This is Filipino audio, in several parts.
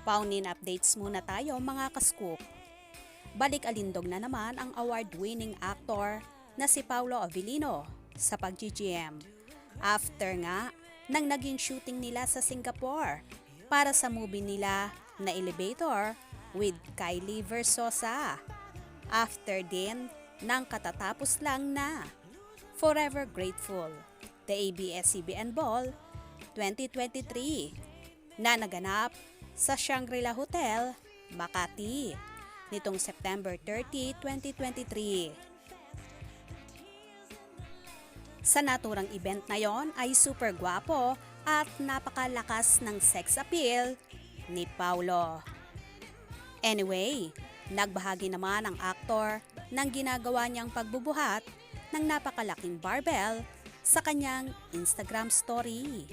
Paunin updates muna tayo mga kascoop. Balik alindog na naman ang award-winning actor na si Paolo Avellino sa pag-GGM. After nga nang naging shooting nila sa Singapore para sa movie nila na Elevator with Kylie Versosa. After din ng katatapos lang na Forever Grateful, the ABS-CBN Ball 2023 na naganap sa Shangri-La Hotel, Makati nitong September 30, 2023. Sa naturang event na yon ay super gwapo at napakalakas ng sex appeal ni Paolo. Anyway, nagbahagi naman ang aktor ng ginagawa niyang pagbubuhat ng napakalaking barbell sa kanyang Instagram story.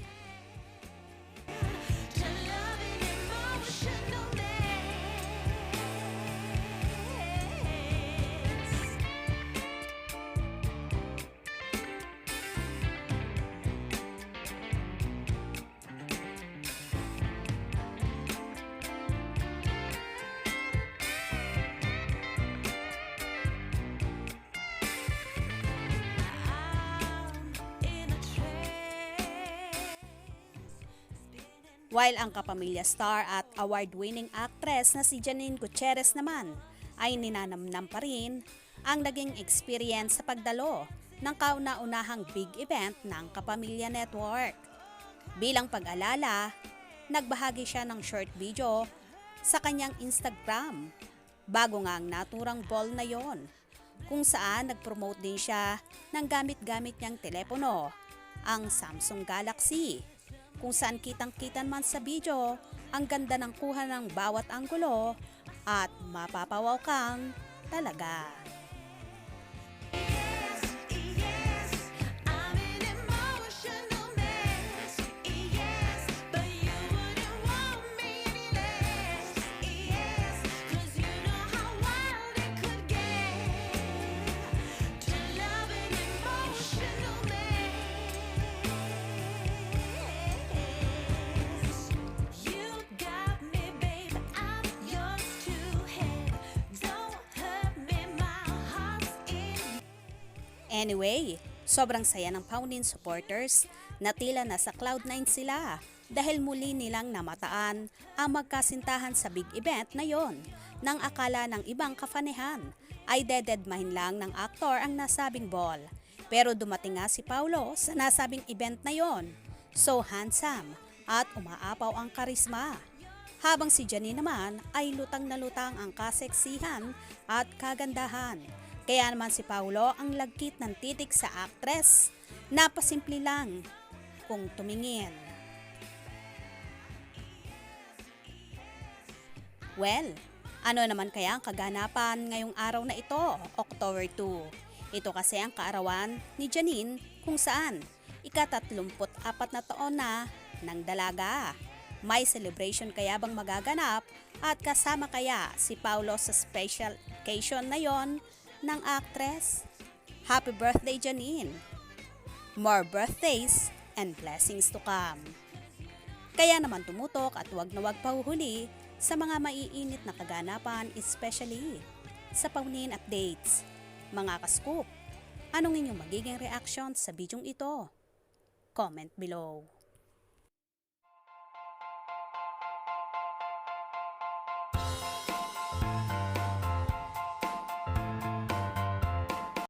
While ang kapamilya star at award-winning actress na si Janine Gutierrez naman ay ninanamnam pa rin ang naging experience sa pagdalo ng kauna-unahang big event ng Kapamilya Network. Bilang pag-alala, nagbahagi siya ng short video sa kanyang Instagram bago nga ang naturang ball na yon, kung saan nag-promote din siya ng gamit-gamit niyang telepono, ang Samsung Galaxy, kung saan kitang-kita man sa video ang ganda ng kuha ng bawat anggulo at mapapawaw kang talaga. Anyway, sobrang saya ng Paunin supporters na tila nasa Cloud9 sila dahil muli nilang namataan ang magkasintahan sa big event na yon, nang akala ng ibang kafanehan ay dededmahin lang ng aktor ang nasabing ball. Pero dumating nga si Paolo sa nasabing event na yon, so handsome at umaapaw ang karisma. Habang si Janine naman ay lutang na lutang ang kaseksihan at kagandahan. Kaya naman si Paolo ang lagkit ng titik sa actress, napasimple lang kung tumingin. Well, ano naman kaya ang kaganapan ngayong araw na ito, October 2? Ito kasi ang kaarawan ni Janine kung saan ika-34 na taon na ng dalaga. May celebration kaya bang magaganap at kasama kaya si Paolo sa special occasion na yon ng actress? Happy birthday, Janine! More birthdays and blessings to come. Kaya naman tumutok at wag na wag pahuhuli sa mga maiinit na kaganapan, especially sa Paunin updates. Mga kascoop, anong inyong magiging reaction sa bidyong ito? Comment below.